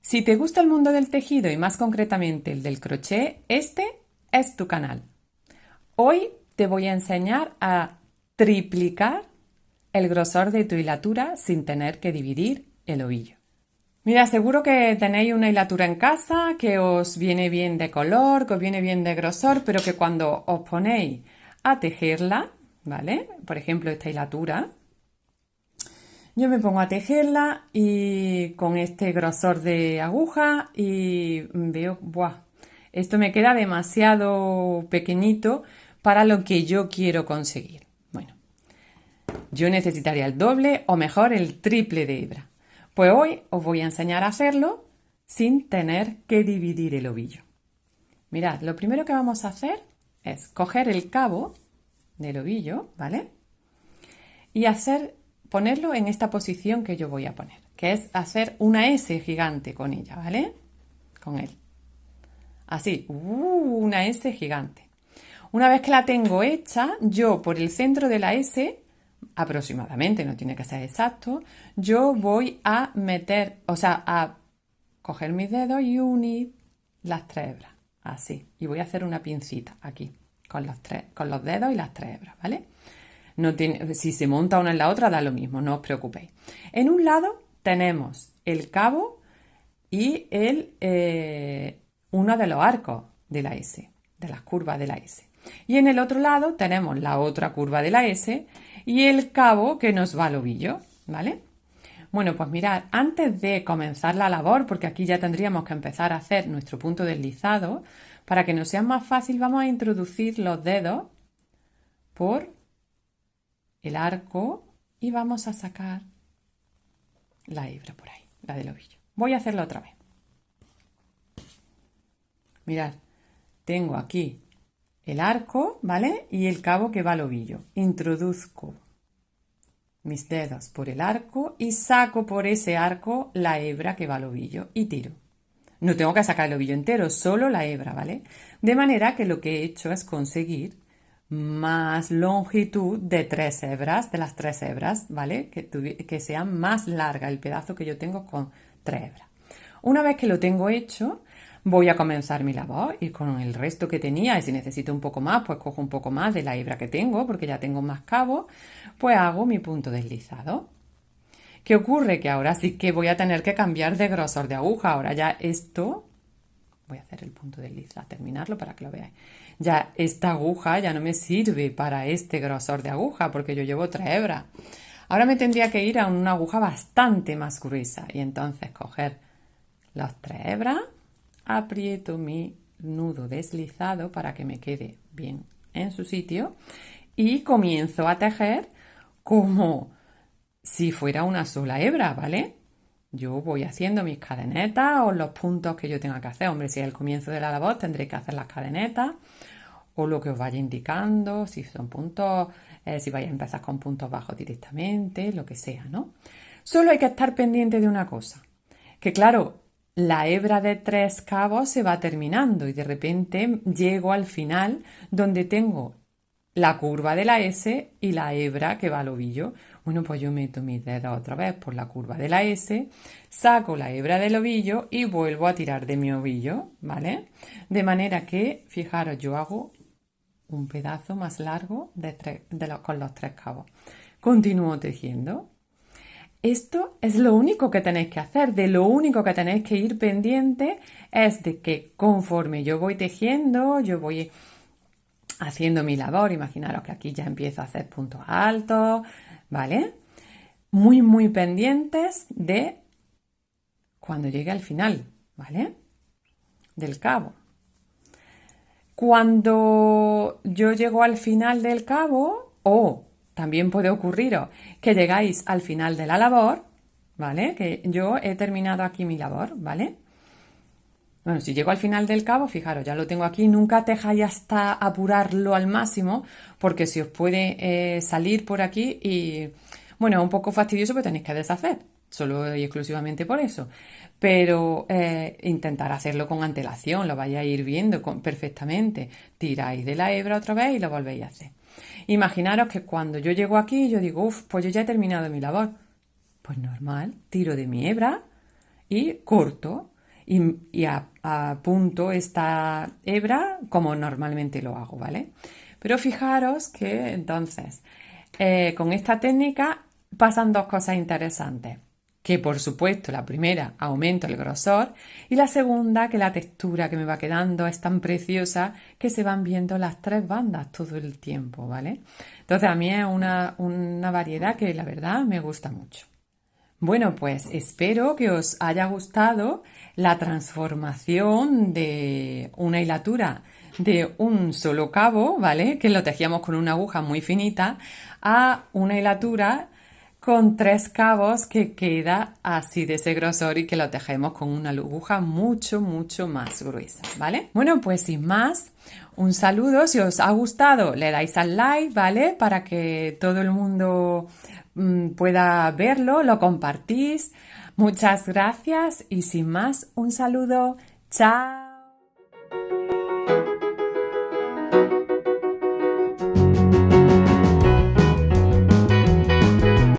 Si te gusta el mundo del tejido y más concretamente el del crochet, este es tu canal. Hoy te voy a enseñar a triplicar el grosor de tu hilatura sin tener que dividir el ovillo. Mira, seguro que tenéis una hilatura en casa que os viene bien de color, que os viene bien de grosor, pero que cuando os ponéis a tejerla, ¿vale? Por ejemplo, esta hilatura, yo me pongo a tejerla y con este grosor de aguja y veo, ¡buah! Esto me queda demasiado pequeñito para lo que yo quiero conseguir. Bueno, yo necesitaría el doble o mejor el triple de hebra. Pues hoy os voy a enseñar a hacerlo sin tener que dividir el ovillo. Mirad, lo primero que vamos a hacer es coger el cabo del ovillo, ¿vale? Y ponerlo en esta posición que yo voy a poner, que es hacer una S gigante con ella, ¿vale? Con él. Así, una S gigante. Una vez que la tengo hecha, yo por el centro de la S, aproximadamente, no tiene que ser exacto, yo voy a meter, a coger mis dedos y unir las tres hebras, así. Y voy a hacer una pincita aquí, con los dedos y las tres hebras, ¿vale? No tiene, si se monta una en la otra da lo mismo, no os preocupéis. En un lado tenemos el cabo y uno de los arcos de la S, de las curvas de la S. Y en el otro lado tenemos la otra curva de la S y el cabo que nos va al ovillo, ¿vale? Bueno, pues mirad, antes de comenzar la labor, porque aquí ya tendríamos que empezar a hacer nuestro punto deslizado, para que nos sea más fácil vamos a introducir los dedos por el arco y vamos a sacar la hebra por ahí, la del ovillo. Voy a hacerlo otra vez. Mirad, tengo aquí el arco, ¿vale? Y el cabo que va al ovillo. Introduzco mis dedos por el arco y saco por ese arco la hebra que va al ovillo y tiro. No tengo que sacar el ovillo entero, solo la hebra, ¿vale? De manera que lo que he hecho es conseguir más longitud de de las tres hebras, ¿vale? Que sea más larga el pedazo que yo tengo con tres hebras. Una vez que lo tengo hecho, voy a comenzar mi labor y con el resto que tenía, y si necesito un poco más, pues cojo un poco más de la hebra que tengo, porque ya tengo más cabos, pues hago mi punto deslizado. ¿Qué ocurre? Que ahora sí que voy a tener que cambiar de grosor de aguja. Ahora ya esto, voy a hacer el punto deslizado, terminarlo para que lo veáis. Ya esta aguja ya no me sirve para este grosor de aguja, porque yo llevo 3 hebras. Ahora me tendría que ir a una aguja bastante más gruesa y entonces coger las 3 hebras, aprieto mi nudo deslizado para que me quede bien en su sitio y comienzo a tejer como si fuera una sola hebra, ¿vale? Yo voy haciendo mis cadenetas o los puntos que yo tenga que hacer. Hombre, si es el comienzo de la labor tendré que hacer las cadenetas o lo que os vaya indicando, si son puntos, si vais a empezar con puntos bajos directamente, lo que sea, ¿no? Solo hay que estar pendiente de una cosa, que claro, la hebra de 3 cabos se va terminando y de repente llego al final donde tengo la curva de la S y la hebra que va al ovillo. Bueno, pues yo meto mis dedos otra vez por la curva de la S, saco la hebra del ovillo y vuelvo a tirar de mi ovillo, ¿vale? De manera que, fijaros, yo hago un pedazo más largo con los 3 cabos. Continúo tejiendo. Esto es lo único que tenéis que hacer, de lo único que tenéis que ir pendiente es de que conforme yo voy tejiendo, yo voy haciendo mi labor, imaginaros que aquí ya empiezo a hacer puntos altos, ¿vale? Muy, muy pendientes de cuando llegue al final, ¿vale? Del cabo. Cuando yo llego al final del cabo, o también puede ocurriros que llegáis al final de la labor, ¿vale? Que yo he terminado aquí mi labor, ¿vale? Bueno, si llego al final del cabo, fijaros, ya lo tengo aquí, nunca tejáis hasta apurarlo al máximo, porque si os puede salir por aquí y, bueno, es un poco fastidioso, pero tenéis que deshacer, solo y exclusivamente por eso. Pero intentar hacerlo con antelación, lo vais a ir viendo perfectamente. Tiráis de la hebra otra vez y lo volvéis a hacer. Imaginaros que cuando yo llego aquí, yo digo, uff, pues yo ya he terminado mi labor. Pues normal, tiro de mi hebra y corto y apunto esta hebra como normalmente lo hago, ¿vale? Pero fijaros que entonces con esta técnica pasan dos cosas interesantes. Que por supuesto la primera aumento el grosor y la segunda que la textura que me va quedando es tan preciosa que se van viendo las tres bandas todo el tiempo, ¿vale? Entonces a mí es una variedad que la verdad me gusta mucho. Bueno, pues espero que os haya gustado la transformación de una hilatura de un solo cabo, ¿vale? Que lo tejíamos con una aguja muy finita, a una hilatura con 3 cabos que queda así de ese grosor y que lo tejemos con una aguja mucho, mucho más gruesa, ¿vale? Bueno, pues sin más, un saludo. Si os ha gustado, le dais al like, ¿vale? Para que todo el mundo pueda verlo, lo compartís. Muchas gracias y sin más, un saludo. Chao.